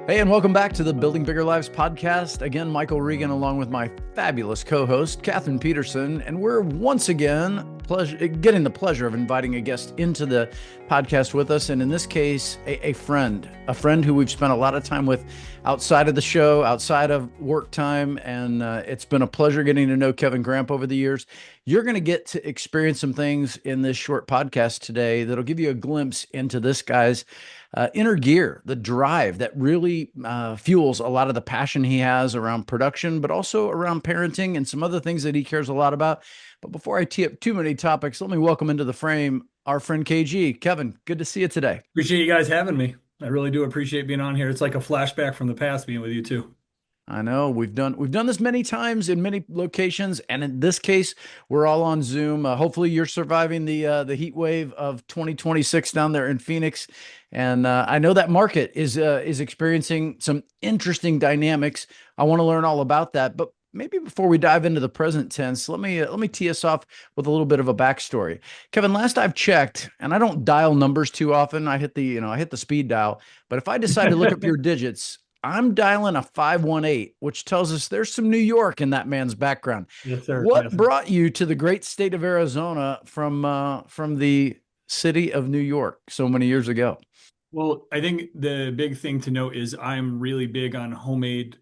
Hey, and welcome back to the Building Bigger Lives podcast. Again, Michael Regan, along with my fabulous co-host, Kathryn Pedersen, and we're once again getting the pleasure of inviting a guest into the podcast with us, and in this case, a friend who we've spent a lot of time with outside of the show, outside of work time, and it's been a pleasure getting to know Kevin Gramp over the years. You're going to get to experience some things in this short podcast today that'll give you a glimpse into this guy's inner gear, the drive that really fuels a lot of the passion he has around production, but also around parenting and some other things that he cares a lot about. But before I tee up too many topics, let me welcome into the frame our friend KG. Kevin, good to see you today. Appreciate you guys having me. I really do appreciate being on here. It's like a flashback from the past being with you too. I know we've done this many times in many locations, and in this case, we're all on Zoom. Hopefully, you're surviving the heat wave of 2026 down there in Phoenix, and I know that market is experiencing some interesting dynamics. I want to learn all about that, but maybe before we dive into the present tense, let me tee us off with a little bit of a backstory. Kevin, last I've checked, and I don't dial numbers too often. I hit the speed dial, but if I decide to look up your digits, I'm dialing a 518, which tells us there's some New York in that man's background. Yes, sir. What Yes, sir. brought you to the great state of Arizona from the city of New York so many years ago? Well, I think the big thing to note is I'm really big on homemade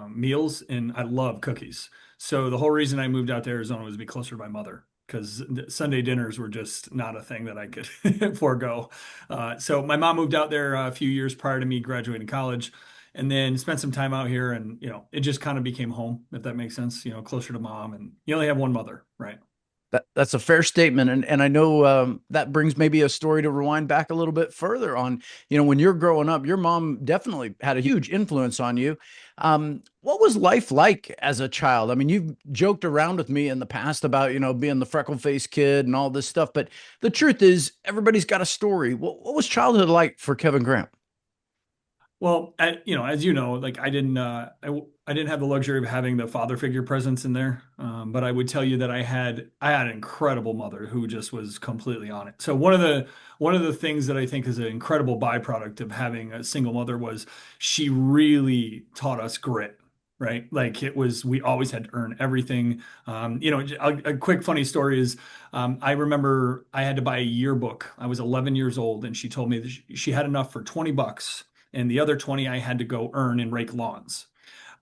meals and I love cookies. So the whole reason I moved out to Arizona was to be closer to my mother because Sunday dinners were just not a thing that I could forego. So my mom moved out there a few years prior to me graduating college and then spent some time out here and it just kind of became home, if that makes sense, closer to mom and you only have one mother, right? That's a fair statement, and I know that brings maybe a story to rewind back a little bit further on. When you're growing up, your mom definitely had a huge influence on you. What was life like as a child? I mean, you've joked around with me in the past about being the freckle-faced kid and all this stuff, but the truth is, everybody's got a story. What was childhood like for Kevin Grant? Well, as you know, like I didn't have the luxury of having the father figure presence in there, but I would tell you that I had an incredible mother who just was completely on it. So one of the things that I think is an incredible byproduct of having a single mother was she really taught us grit. Right. Like we always had to earn everything. A quick funny story is I remember I had to buy a yearbook. I was 11 years old and she told me that she had enough for $20 and the other 20 I had to go earn and rake lawns.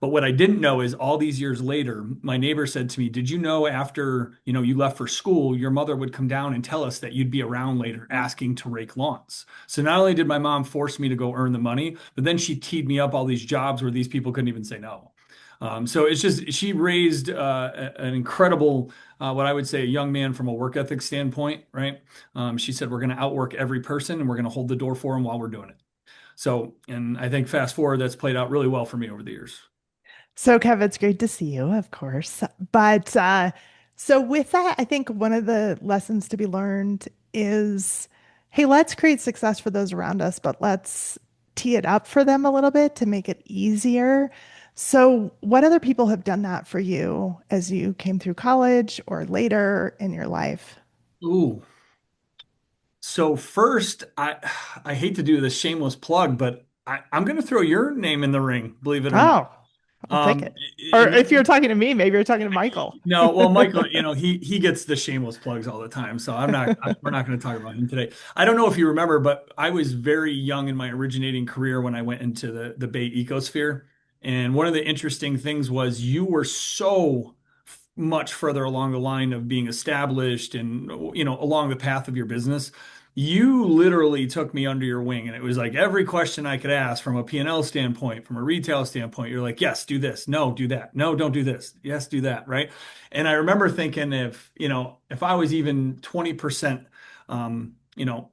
But what I didn't know is all these years later, my neighbor said to me, "Did you know after, you left for school, your mother would come down and tell us that you'd be around later asking to rake lawns?" So not only did my mom force me to go earn the money, but then she teed me up all these jobs where these people couldn't even say no. So it's just she raised an incredible, what I would say, a young man from a work ethic standpoint, right? She said, "We're going to outwork every person and we're going to hold the door for them while we're doing it." So, and I think fast forward, that's played out really well for me over the years. So, Kev, it's great to see you, of course. But so with that, I think one of the lessons to be learned is, hey, let's create success for those around us, but let's tee it up for them a little bit to make it easier. So, what other people have done that for you as you came through college or later in your life? Ooh. So first, I hate to do this shameless plug, but I'm going to throw your name in the ring, believe it or not. Oh, I'll take Um, it. Or and if you're talking to me, maybe you're talking to Michael. no, well, Michael, he gets the shameless plugs all the time, so we're not going to talk about him today. I don't know if you remember, but I was very young in my originating career when I went into the Bay ecosphere. And one of the interesting things was you were so much further along the line of being established and along the path of your business. You literally took me under your wing, and it was like every question I could ask from a P&L standpoint, from a retail standpoint, you're like, "Yes, do this. No, do that. No, don't do this. Yes, do that." Right. And I remember thinking if I was even 20%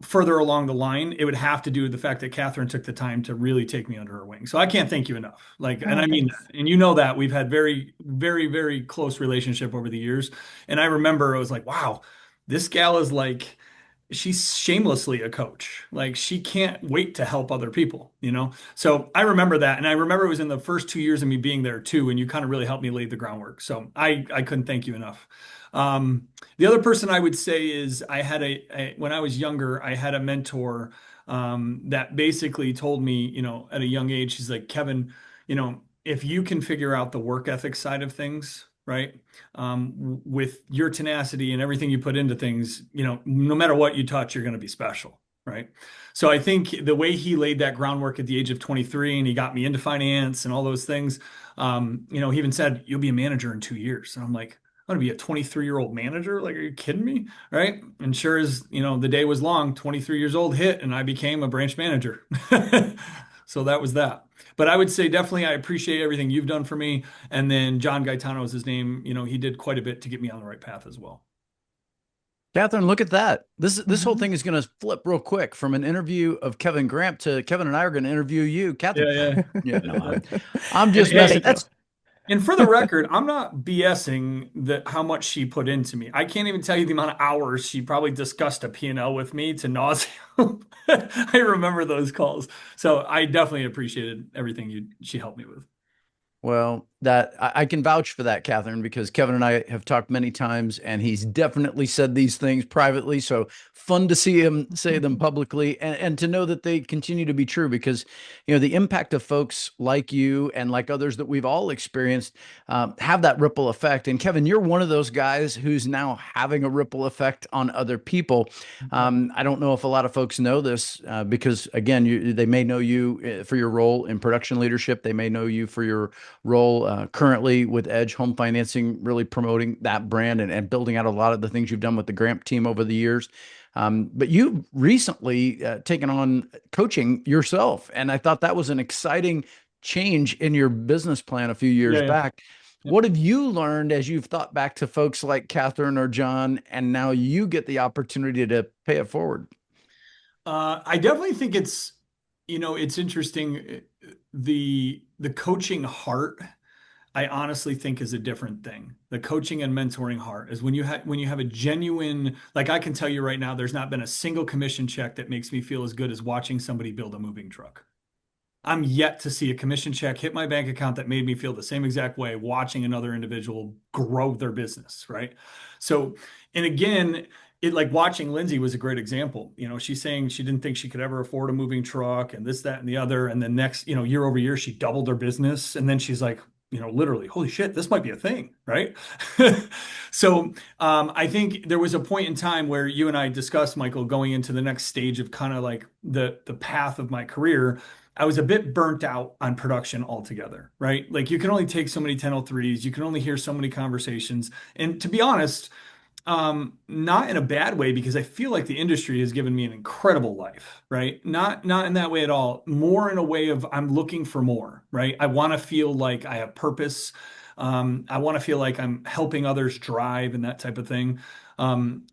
further along the line, it would have to do with the fact that Kathryn took the time to really take me under her wing. So I can't thank you enough. Like, and Oh, I mean thanks. that. And you know that we've had very, very, very close relationship over the years. And I remember I was like, wow, this gal is like, she's shamelessly a coach. Like she can't wait to help other people, you know? So I remember that. And I remember it was in the first 2 years of me being there too. And you kind of really helped me lay the groundwork. So I couldn't thank you enough. The other person I would say is I had when I was younger, I had a mentor, that basically told me, you know, at a young age, she's like, Kevin, you know, if you can figure out the work ethic side of things, right? With your tenacity and everything you put into things, you know, no matter what you touch, you're going to be special, right? So I think the way he laid that groundwork at the age of 23 and he got me into finance and all those things, you know, he even said, you'll be a manager in 2 years. And I'm like, I'm going to be a 23-year-old manager? Like, are you kidding me? Right? And sure as, you know, the day was long, 23 years old hit and I became a branch manager. So that was that. But I would say definitely I appreciate everything you've done for me. And then John Gaetano is his name. You know, he did quite a bit to get me on the right path as well. Kathryn, look at that. This whole Mhm. thing is going to flip real quick from an interview of Kevin Gramp to Kevin and I are going to interview you, Kathryn. Yeah, Yeah, no, yeah. I'm And just messing. hey, Thank you. That's and for the record, I'm not BSing how much she put into me. I can't even tell you the amount of hours she probably discussed a P&L with me to nauseam. I remember those calls. So I definitely appreciated everything she helped me with. Well, that I can vouch for that, Kathryn, because Kevin and I have talked many times, and he's definitely said these things privately. So fun to see him say them publicly, and to know that they continue to be true. Because you know the impact of folks like you and like others that we've all experienced have that ripple effect. And Kevin, you're one of those guys who's now having a ripple effect on other people. I don't know if a lot of folks know this because again, they may know you for your role in production leadership. They may know you for your role currently with Edge Home Financing, really promoting that brand and building out a lot of the things you've done with the Gramp team over the years. But you've recently taken on coaching yourself. And I thought that was an exciting change in your business plan a few years Yeah, yeah. back. Yeah. What have you learned as you've thought back to folks like Kathryn or John, and now you get the opportunity to pay it forward? I definitely think it's, you know, it's interesting. The coaching heart, I honestly think is a different thing. The coaching and mentoring heart is when you have a genuine, like I can tell you right now, there's not been a single commission check that makes me feel as good as watching somebody build a moving truck. I'm yet to see a commission check hit my bank account that made me feel the same exact way watching another individual grow their business, right? So, and again, it like watching Lindsay was a great example. You know, she's saying she didn't think she could ever afford a moving truck and this, that, and the other. And then next, you know, year over year, she doubled her business. And then she's like, you know, literally, holy shit, this might be a thing, right? So I think there was a point in time where you and I discussed, Michael, going into the next stage of kind of like the path of my career. I was a bit burnt out on production altogether, right? Like you can only take so many 1003s, you can only hear so many conversations. And to be honest, not in a bad way because I feel like the industry has given me an incredible life, right? Not in that way at all. More in a way of I'm looking for more, right? I want to feel like I have purpose. I want to feel like I'm helping others drive and that type of thing.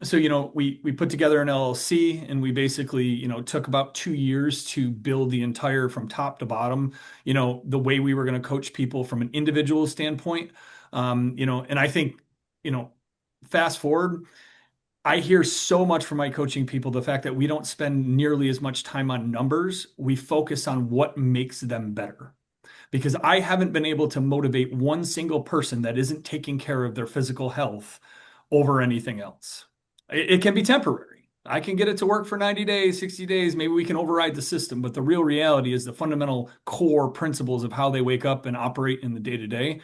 So you know, we put together an LLC and we basically, you know, took about 2 years to build the entire from top to bottom, you know, the way we were going to coach people from an individual standpoint. You know, and I think, you know, fast forward, I hear so much from my coaching people the fact that we don't spend nearly as much time on numbers. We focus on what makes them better. Because I haven't been able to motivate one single person that isn't taking care of their physical health over anything else. It can be temporary. I can get it to work for 90 days, 60 days. Maybe we can override the system. But the real reality is the fundamental core principles of how they wake up and operate in the day to day.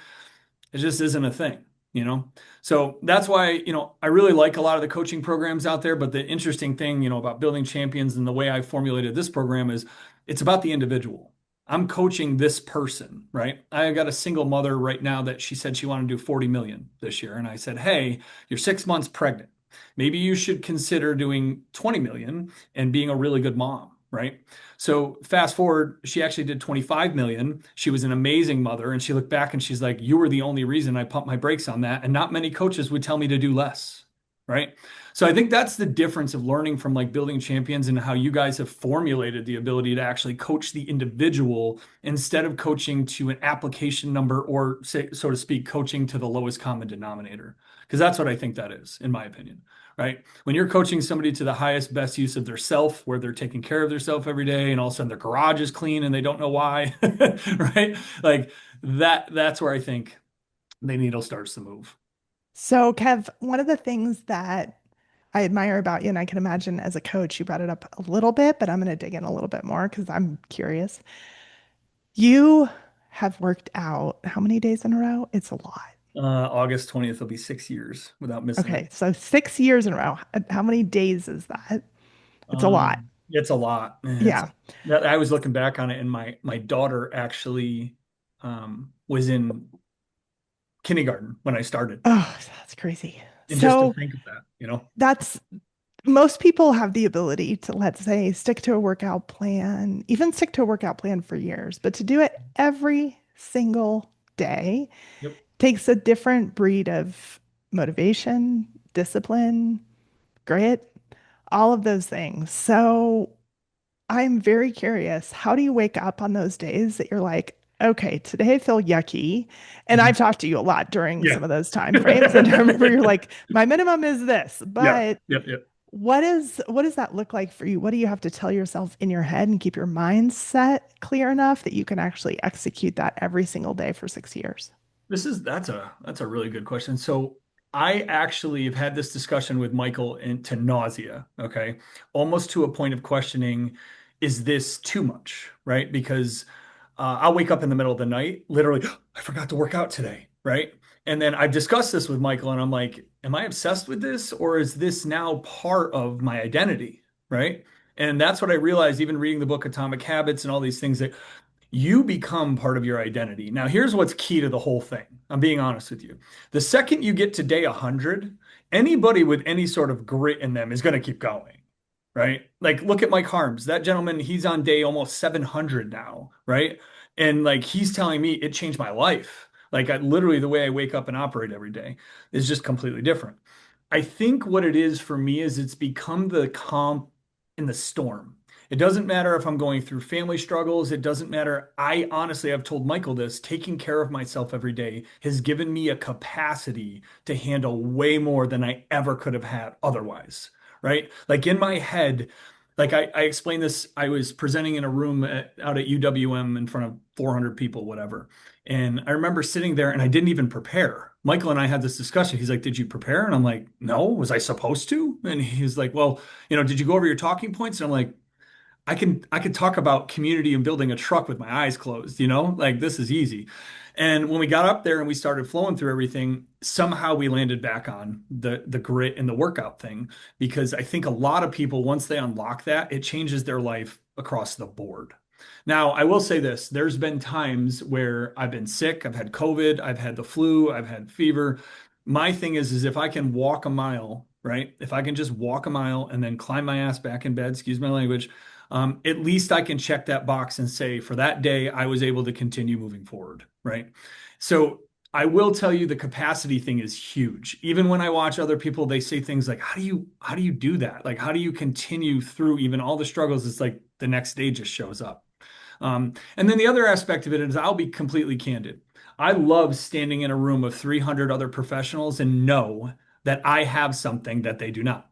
It just isn't a thing, you know? So that's why, you know, I really like a lot of the coaching programs out there. But the interesting thing, you know, about building champions and the way I formulated this program is it's about the individual. I'm coaching this person, right? I got a single mother right now that she said she wanted to do 40 million this year. And I said, hey, you're 6 months pregnant. Maybe you should consider doing 20 million and being a really good mom, right? So fast forward, she actually did 25 million. She was an amazing mother. And she looked back and she's like, you were the only reason I pumped my brakes on that. And not many coaches would tell me to do less. right? So I think that's the difference of learning from like building champions and how you guys have formulated the ability to actually coach the individual instead of coaching to an application number or say, so to speak, coaching to the lowest common denominator. Because that's what I think that is, in my opinion, right? When you're coaching somebody to the highest, best use of their self, where they're taking care of their self every day, and all of a sudden their garage is clean and they don't know why, right? Like that's where I think the needle starts to move. So, Kev, one of the things that I admire about you, and I can imagine as a coach, you brought it up a little bit, but I'm going to dig in a little bit more because I'm curious. You have worked out how many days in a row? It's a lot. August 20th will be 6 years without missing it. Okay, so 6 years in a row. How many days is that? It's a lot. It's a lot. Yeah. I was looking back on it, and my daughter actually was in kindergarten when I started. Oh, that's crazy. And just to So think of that, you know. that's most people have the ability to, let's say, stick to a workout plan, even stick to a workout plan for years, but to do it every single day Yep. takes a different breed of motivation, discipline, grit, all of those things. So I'm very curious. How do you wake up on those days that you're like, okay, today I feel yucky? And Mhm. I've talked to you a lot during Yeah. some of those time frames. And I remember you're like, my minimum is this. Yeah. But Yep. Yep. what does that look like for you? What do you have to tell yourself in your head and keep your mindset clear enough that you can actually execute that every single day for 6 years? That's a really good question. So I actually have had this discussion with Michael to nausea, okay? Almost to a point of questioning, is this too much, right? Because I'll wake up in the middle of the night, literally, I forgot to work out today, right? And then I've discussed this with Michael, and I'm like, am I obsessed with this, or is this now part of my identity, right? And that's what I realized, even reading the book Atomic Habits and all these things, that you become part of your identity. Now, here's what's key to the whole thing. I'm being honest with you. The second you get to day 100, anybody with any sort of grit in them is going to keep going, right? Like, look at Mike Harms. That gentleman, he's on day almost 700 now, right? And like, he's telling me it changed my life. Like, literally, the way I wake up and operate every day is just completely different. I think what it is for me is it's become the calm in the storm. It doesn't matter if I'm going through family struggles. It doesn't matter. I honestly have told Michael this, taking care of myself every day has given me a capacity to handle way more than I ever could have had otherwise, right? Like in my head, like I explained this, I was presenting in a room out at UWM in front of 400 people, whatever. And I remember sitting there and I didn't even prepare. Michael and I had this discussion. He's like, "Did you prepare?" And I'm like, "No, was I supposed to?" And he's like, "Well, did you go over your talking points?" And I'm like, I could talk about community and building a truck with my eyes closed, like this is easy. And when we got up there and we started flowing through everything, somehow we landed back on the grit and the workout thing, because I think a lot of people, once they unlock that, it changes their life across the board. Now, I will say this, there's been times where I've been sick, I've had COVID, I've had the flu, I've had fever. My thing is if I can walk a mile, right? If I can just walk a mile and then climb my ass back in bed, excuse my language, at least I can check that box and say, for that day, I was able to continue moving forward, right? So I will tell you the capacity thing is huge. Even when I watch other people, they say things like, how do you do that? Like, how do you continue through even all the struggles? It's like the next day just shows up. And then the other aspect of it is I'll be completely candid. I love standing in a room of 300 other professionals and know that I have something that they do not.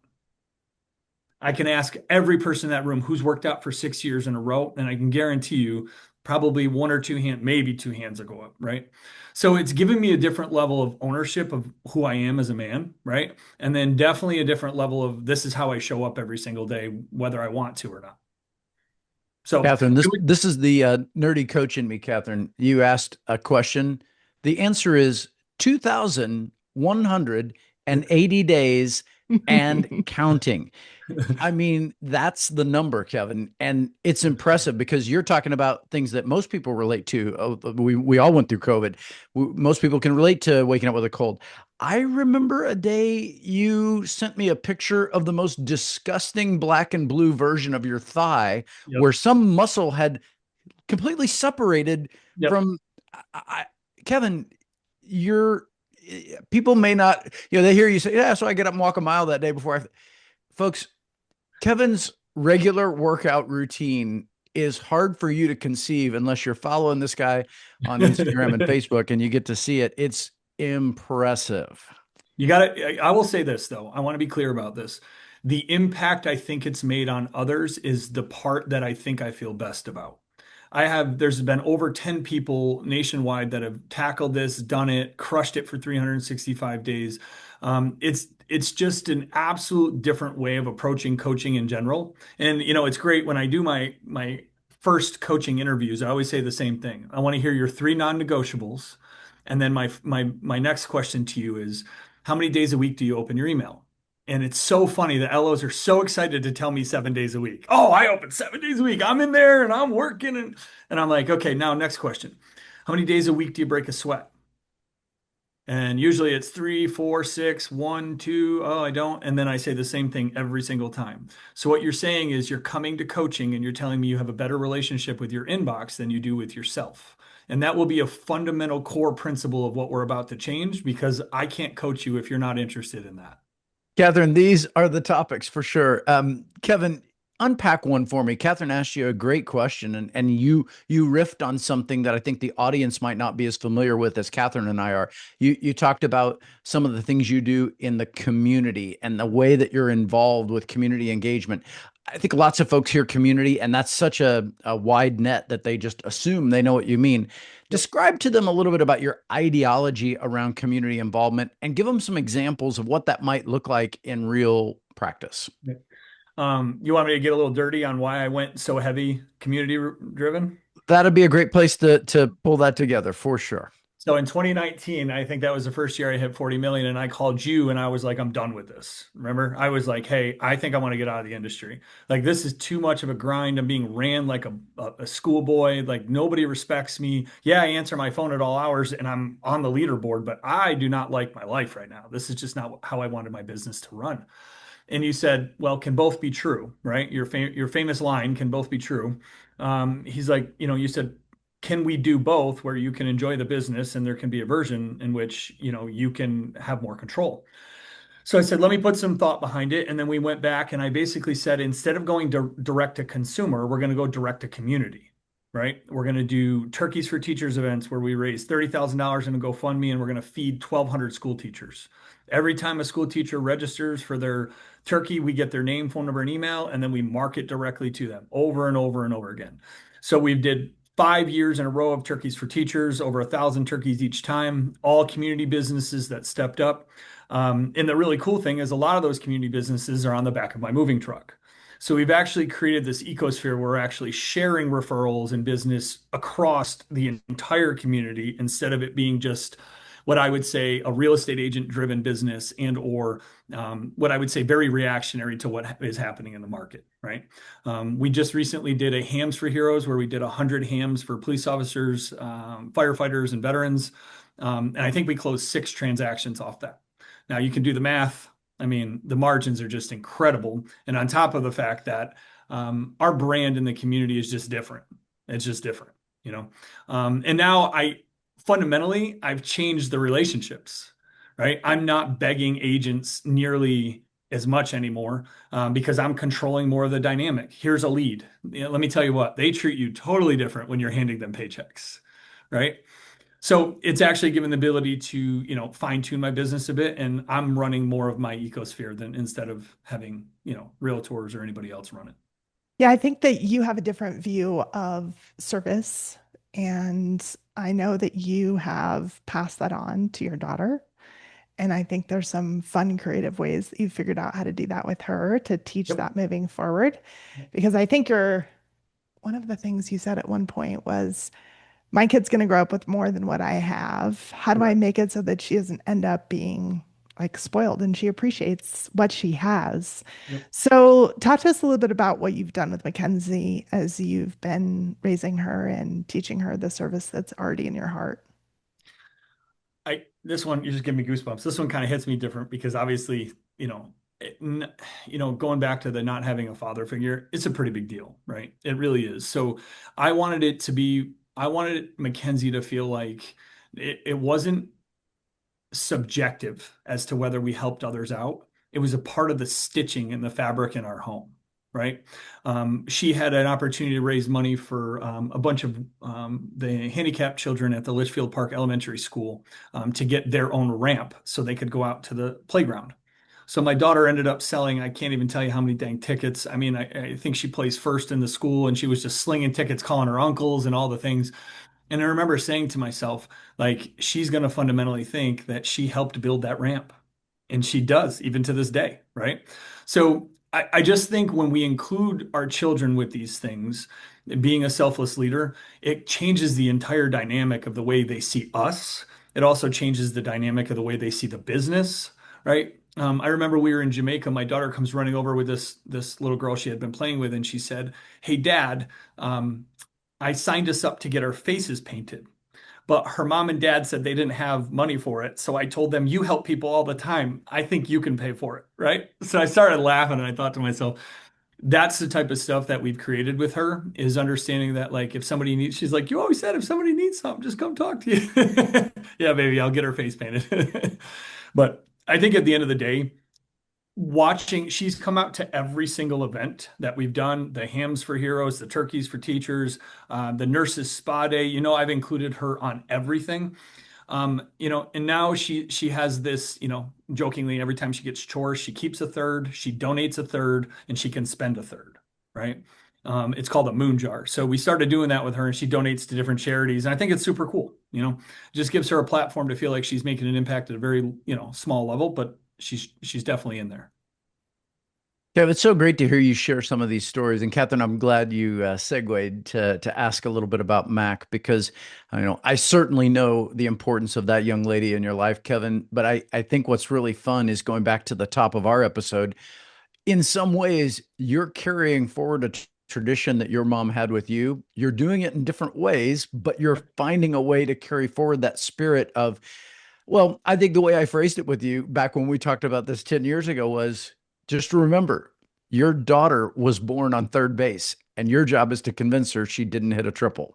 I can ask every person in that room who's worked out for 6 years in a row, and I can guarantee you probably one or two hands, maybe two hands will go up, right? So it's given me a different level of ownership of who I am as a man, right? And then definitely a different level of this is how I show up every single day, whether I want to or not. So, Kathryn, this is the nerdy coach in me, Kathryn. You asked a question. The answer is 2,180 days and counting. I mean, that's the number, Kevin. And it's impressive because you're talking about things that most people relate to. We all went through COVID. Most people can relate to waking up with a cold. I remember a day you sent me a picture of the most disgusting black and blue version of your thigh yep, where some muscle had completely separated yep. from I, Kevin, you're people may not, they hear you say, yeah, so I get up and walk a mile that day before folks, Kevin's regular workout routine is hard for you to conceive unless you're following this guy on Instagram and Facebook and you get to see it. It's impressive. You got to, I will say this though. I want to be clear about this. The impact I think it's made on others is the part that I think I feel best about. There's been over 10 people nationwide that have tackled this, done it, crushed it for 365 days. It's just an absolute different way of approaching coaching in general. And, it's great when I do my first coaching interviews, I always say the same thing. I want to hear your three non-negotiables. And then my next question to you is, how many days a week do you open your email? And it's so funny. The LOs are so excited to tell me 7 days a week. Oh, I open 7 days a week. I'm in there and I'm working. And I'm like, okay, now next question. How many days a week do you break a sweat? And usually it's 3, 4, 6, 1, 2. Oh, I don't. And then I say the same thing every single time. So what you're saying is you're coming to coaching and you're telling me you have a better relationship with your inbox than you do with yourself. And that will be a fundamental core principle of what we're about to change, because I can't coach you if you're not interested in that. Kathryn, these are the topics for sure. Kevin, unpack one for me. Kathryn asked you a great question, and you riffed on something that I think the audience might not be as familiar with as Kathryn and I are. You talked about some of the things you do in the community and the way that you're involved with community engagement. I think lots of folks hear community, and that's such a wide net that they just assume they know what you mean. Describe to them a little bit about your ideology around community involvement and give them some examples of what that might look like in real practice. You want me to get a little dirty on why I went so heavy community driven? That'd be a great place to pull that together for sure. So in 2019, I think that was the first year I hit 40 million, and I called you and I was like, I'm done with this. Remember? I was like, hey, I think I want to get out of the industry. Like, this is too much of a grind. I'm being ran like a schoolboy. Like, nobody respects me. Yeah, I answer my phone at all hours and I'm on the leaderboard, but I do not like my life right now. This is just not how I wanted my business to run. And you said, well, can both be true, right? Your famous line, can both be true. He's like, you said, can we do both, where you can enjoy the business and there can be a version in which, you can have more control? So I said, let me put some thought behind it. And then we went back and I basically said, instead of going direct to consumer, we're going to go direct to community, right? We're going to do Turkeys for Teachers events where we raise $30,000 in a GoFundMe and we're going to feed 1,200 school teachers. Every time a school teacher registers for their turkey, we get their name, phone number, and email, and then we market directly to them over and over and over again. So we did 5 years in a row of Turkeys for Teachers, over 1,000 turkeys each time, all community businesses that stepped up. And the really cool thing is a lot of those community businesses are on the back of my moving truck. So we've actually created this ecosphere where we're actually sharing referrals and business across the entire community, instead of it being just what I would say a real estate agent driven business, and or what I would say very reactionary to what is happening in the market, right? We just recently did a Hams for Heroes where we did 100 hams for police officers, firefighters, and veterans. And I think we closed 6 transactions off that. Now you can do the math. I mean, the margins are just incredible. And on top of the fact that our brand in the community is just different. It's just different, And now fundamentally, I've changed the relationships, right? I'm not begging agents nearly as much anymore because I'm controlling more of the dynamic. Here's a lead. Let me tell you what, they treat you totally different when you're handing them paychecks, right? So it's actually given the ability to, fine tune my business a bit, and I'm running more of my ecosphere than instead of having, realtors or anybody else run it. Yeah, I think that you have a different view of service. And I know that you have passed that on to your daughter. And I think there's some fun, creative ways that you figured out how to do that with her to teach Yep. that moving forward. Because one of the things you said at one point was, my kid's going to grow up with more than what I have. How do I Correct. make it so that she doesn't end up being like spoiled and she appreciates what she has? Yep. So, talk to us a little bit about what you've done with Mackenzie as you've been raising her and teaching her the service that's already in your heart. This one, you just give me goosebumps. This one kind of hits me different because obviously, going back to the not having a father figure, it's a pretty big deal, right? It really is. So I wanted Mackenzie to feel like it wasn't subjective as to whether we helped others out. It was a part of the stitching in the fabric in our home, right? She had an opportunity to raise money for a bunch of the handicapped children at the Litchfield Park Elementary School to get their own ramp so they could go out to the playground. So my daughter ended up selling, I can't even tell you how many dang tickets. I mean, I think she placed first in the school and she was just slinging tickets, calling her uncles and all the things. And I remember saying to myself, like, she's going to fundamentally think that she helped build that ramp. And she does, even to this day, right? So I just think when we include our children with these things, being a selfless leader, it changes the entire dynamic of the way they see us. It also changes the dynamic of the way they see the business, right? I remember we were in Jamaica. My daughter comes running over with this little girl she had been playing with, and she said, "Hey, Dad, I signed us up to get our faces painted, but her mom and dad said they didn't have money for it. So I told them, you help people all the time. I think you can pay for it." Right. So I started laughing and I thought to myself, that's the type of stuff that we've created with her, is understanding that, like, if somebody needs, she's like, "You always said if somebody needs something, just come talk to you." Yeah, baby, I'll get her face painted. But I think at the end of the day, watching, she's come out to every single event that we've done, the hams for heroes, the turkeys for teachers, the nurses spa day. I've included her on everything. And now she has this, jokingly, every time she gets chores, she keeps a third, she donates a third, and she can spend a third, right? It's called a moon jar. So we started doing that with her, and she donates to different charities. And I think it's super cool. Just gives her a platform to feel like she's making an impact at a very, small level, but she's definitely in there. Kev, it's so great to hear you share some of these stories. And Kathryn, I'm glad you segued to ask a little bit about Mac, because I certainly know the importance of that young lady in your life, Kevin. But I think what's really fun is going back to the top of our episode. In some ways, you're carrying forward a tradition that your mom had with you. You're doing it in different ways, but you're finding a way to carry forward that spirit of, well, I think the way I phrased it with you back when we talked about this 10 years ago was, just remember, your daughter was born on third base, and your job is to convince her she didn't hit a triple.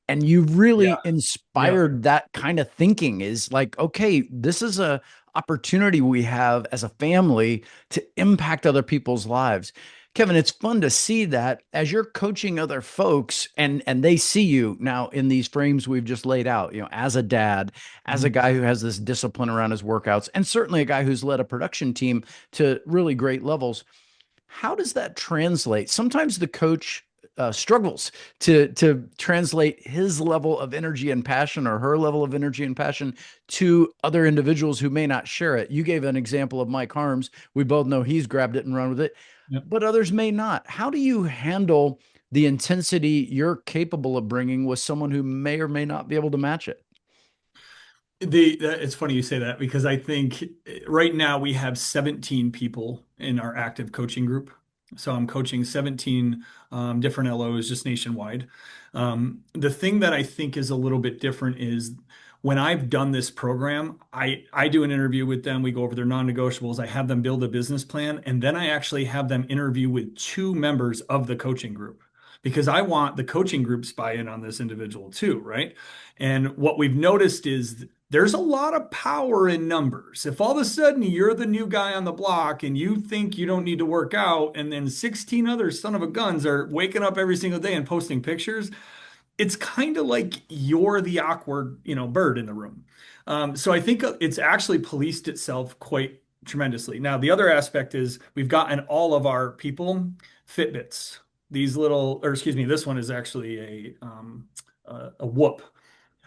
And you Yeah. really Yeah. inspired that kind of thinking, is like, okay, this is a opportunity we have as a family to impact other people's lives. Kevin, it's fun to see that as you're coaching other folks, and they see you now in these frames we've just laid out, as a dad, as a Mhm. guy who has this discipline around his workouts, and certainly a guy who's led a production team to really great levels. How does that translate? Sometimes the coach struggles to translate his level of energy and passion, or her level of energy and passion, to other individuals who may not share it. You gave an example of Mike Harms. We both know he's grabbed it and run with it, Yep. but others may not. How do you handle the intensity you're capable of bringing with someone who may or may not be able to match it? It's funny you say that, because I think right now we have 17 people in our active coaching group. So I'm coaching 17 different LOs just nationwide. The thing that I think is a little bit different is, when I've done this program, I do an interview with them. We go over their non-negotiables. I have them build a business plan, and then I actually have them interview with two members of the coaching group, because I want the coaching group's buy-in on this individual too, right? And what we've noticed is there's a lot of power in numbers. If all of a sudden you're the new guy on the block and you think you don't need to work out, and then 16 other son of a guns are waking up every single day and posting pictures, it's kind of like you're the awkward, bird in the room. So I think it's actually policed itself quite tremendously. Now, the other aspect is we've gotten all of our people Fitbits. These little, or excuse me, this one is actually a Whoop,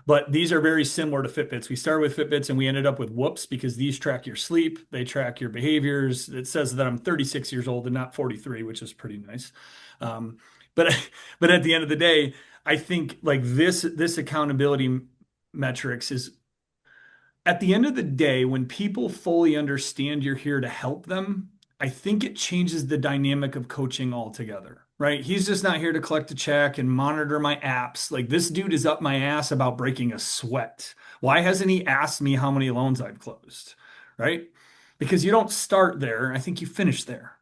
but these are very similar to Fitbits. We started with Fitbits and we ended up with Whoops, because these track your sleep, they track your behaviors. It says that I'm 36 years old and not 43, which is pretty nice. Um, but but at the end of the day, I think, like, this accountability metrics is, at the end of the day, when people fully understand you're here to help them, I think it changes the dynamic of coaching altogether, right? He's just not here to collect a check and monitor my apps. Like, this dude is up my ass about breaking a sweat. Why hasn't he asked me how many loans I've closed, right? Because you don't start there. I think you finish there,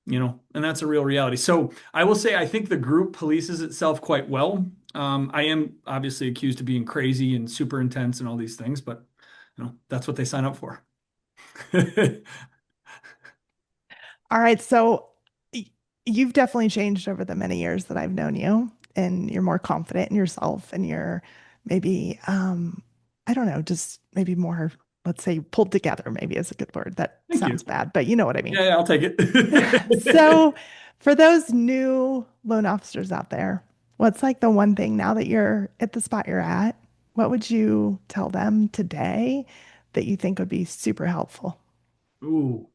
and that's a real reality. So I will say, I think the group polices itself quite well. I am obviously accused of being crazy and super intense and all these things, but That's what they sign up for. All right. So y- you've definitely changed over the many years that I've known you, and you're more confident in yourself, and you're maybe, I don't know, just maybe more, let's say, pulled together, maybe is a good word. That Thank sounds you. bad, but you know what I mean. Yeah, yeah, I'll take it. So, for those new loan officers out there, what's like the one thing now that you're at the spot you're at? What would you tell them today that you think would be super helpful? Ooh.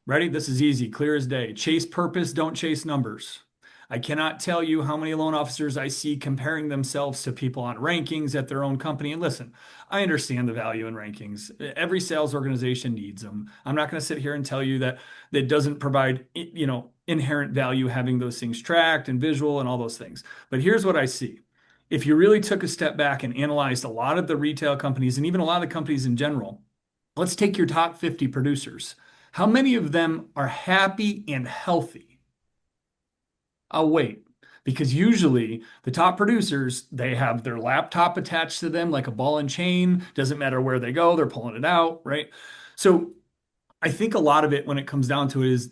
Ready? This is easy, clear as day. Chase purpose, don't chase numbers. I cannot tell you how many loan officers I see comparing themselves to people on rankings at their own company. And listen, I understand the value in rankings. Every sales organization needs them. I'm not going to sit here and tell you that that doesn't provide, inherent value having those things tracked and visual and all those things. But here's what I see. If you really took a step back and analyzed a lot of the retail companies and even a lot of the companies in general, let's take your top 50 producers. How many of them are happy and healthy? I'll wait. Because usually the top producers, they have their laptop attached to them like a ball and chain. Doesn't matter where they go, they're pulling it out, right? So I think a lot of it, when it comes down to it, is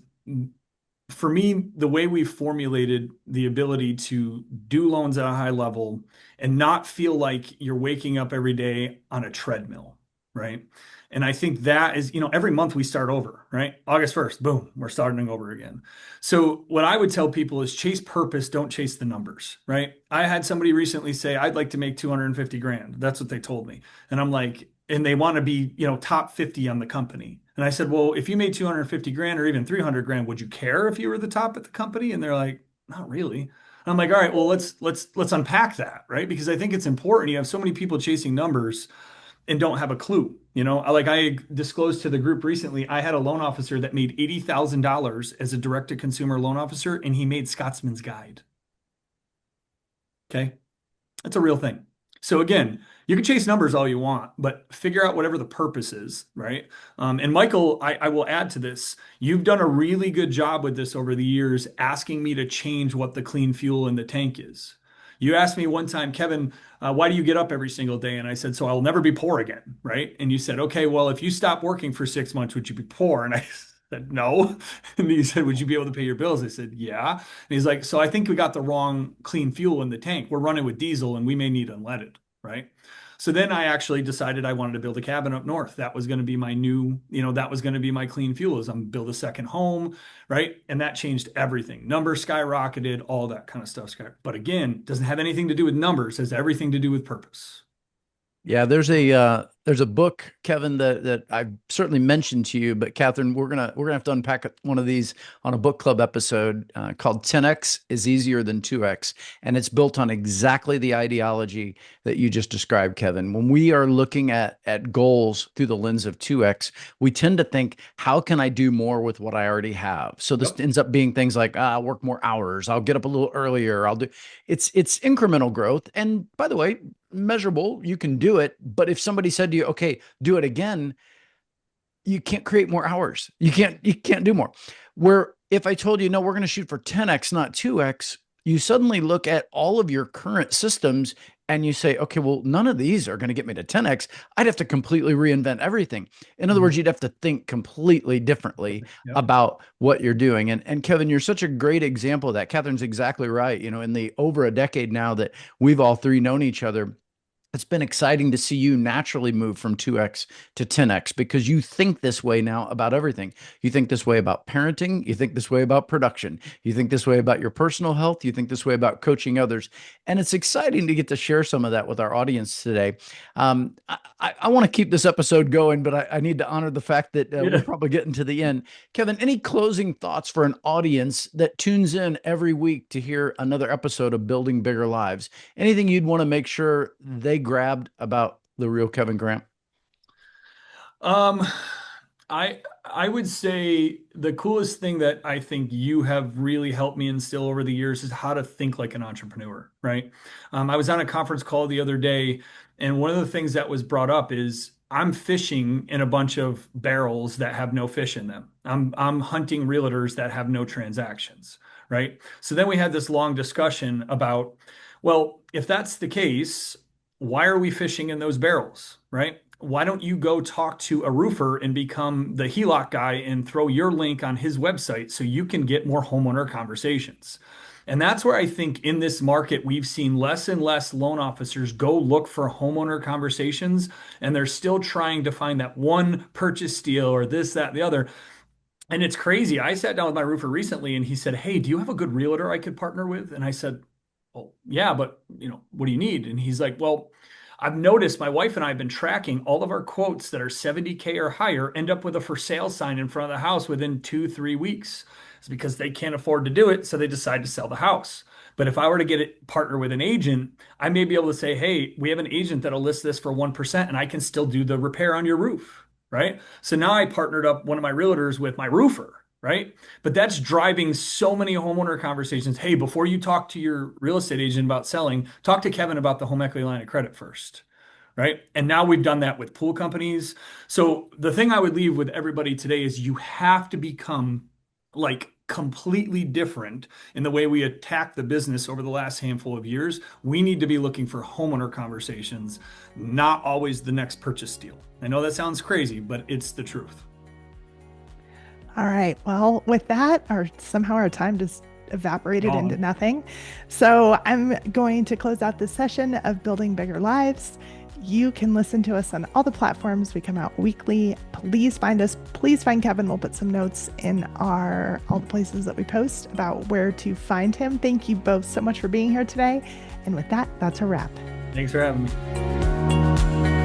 for me, the way we've formulated the ability to do loans at a high level and not feel like you're waking up every day on a treadmill, right? And I think that is, every month we start over, right? August 1st, boom, we're starting over again. So what I would tell people is chase purpose, don't chase the numbers, right? I had somebody recently say, I'd like to make 250 grand. That's what they told me. And I'm like, and they want to be, top 50 on the company. And I said, well, if you made 250 grand or even 300 grand, would you care if you were the top at the company? And they're like, not really. And I'm like, all right, well, let's unpack that, right? Because I think it's important. You have so many people chasing numbers and don't have a clue. I disclosed to the group recently, I had a loan officer that made $80,000 as a direct to consumer loan officer, and he made Scotsman's Guide. Okay. That's a real thing. So again, you can chase numbers all you want, but figure out whatever the purpose is, right? And Michael, I will add to this. You've done a really good job with this over the years, asking me to change what the clean fuel in the tank is. You asked me one time, Kevin, why do you get up every single day? And I said, so I'll never be poor again, right? And you said, okay, well, if you stop working for 6 months, would you be poor? And I said, no. And he said, would you be able to pay your bills? I said, yeah. And he's like, so I think we got the wrong clean fuel in the tank. We're running with diesel and we may need unleaded, right? So then I actually decided I wanted to build a cabin up north. That was going to be my new, that was going to be my clean fuel is I'm build a second home, right? And that changed everything. Numbers skyrocketed, all that kind of stuff. But again, doesn't have anything to do with numbers, has everything to do with purpose. Yeah, there's a book, Kevin, that I've certainly mentioned to you, but Kathryn, we're gonna have to unpack one of these on a book club episode called 10x is easier than 2x, and it's built on exactly the ideology that you just described, Kevin. When we are looking at goals through the lens of 2x, we tend to think, how can I do more with what I already have? So this Yep. ends up being things like, I'll work more hours, I'll get up a little earlier, I'll do. It's incremental growth, and by the way, measurable, you can do it. But if somebody said to you, okay, do it again, you can't create more hours. You can't do more. Where if I told you, no, we're going to shoot for 10x, not 2x, you suddenly look at all of your current systems and you say, okay, well, none of these are going to get me to 10x. I'd have to completely reinvent everything. In other words, you'd have to think completely differently Yep. about what you're doing. And Kevin, you're such a great example of that. Kathryn's exactly right. In the over a decade now that we've all three known each other, it's been exciting to see you naturally move from 2x to 10x because you think this way now about everything. You think this way about parenting. You think this way about production. You think this way about your personal health. You think this way about coaching others. And it's exciting to get to share some of that with our audience today. I want to keep this episode going, but I need to honor the fact that we're Yeah. probably getting to the end. Kevin, any closing thoughts for an audience that tunes in every week to hear another episode of Building Bigger Lives? Anything you'd want to make sure they grabbed about the real Kevin Gramp? Um, I would say the coolest thing that I think you have really helped me instill over the years is how to think like an entrepreneur, right? I was on a conference call the other day, and one of the things that was brought up is I'm fishing in a bunch of barrels that have no fish in them. I'm hunting realtors that have no transactions, right? So then we had this long discussion about, well, if that's the case, why are we fishing in those barrels, right? why don't you go talk to a roofer and become the HELOC guy and throw your link on his website so you can get more homeowner conversations? And that's where I think in this market, we've seen less and less loan officers go look for homeowner conversations, and they're still trying to find that one purchase deal or this, that, the other. And it's crazy. I sat down with my roofer recently and he said, "Hey, do you have a good realtor I could partner with?" And I said, "Well, yeah, but what do you need?" And he's like, "Well, I've noticed my wife and I have been tracking all of our quotes that are 70K or higher end up with a for sale sign in front of the house within 2-3 weeks. It's because they can't afford to do it, so they decide to sell the house. But if I were to get it partner with an agent, I may be able to say, hey, we have an agent that'll list this for 1% and I can still do the repair on your roof." Right? So now I partnered up one of my realtors with my roofer. Right? But that's driving so many homeowner conversations. Hey, before you talk to your real estate agent about selling, talk to Kevin about the home equity line of credit first. Right? And now we've done that with pool companies. So the thing I would leave with everybody today is you have to become like completely different in the way we attack the business over the last handful of years. We need to be looking for homeowner conversations, not always the next purchase deal. I know that sounds crazy, but it's the truth. All right. Well, with that, somehow our time just evaporated into nothing. So I'm going to close out this session of Building Bigger Lives. You can listen to us on all the platforms. We come out weekly. Please find us. Please find Kevin. We'll put some notes in all the places that we post about where to find him. Thank you both so much for being here today. And with that, that's a wrap. Thanks for having me.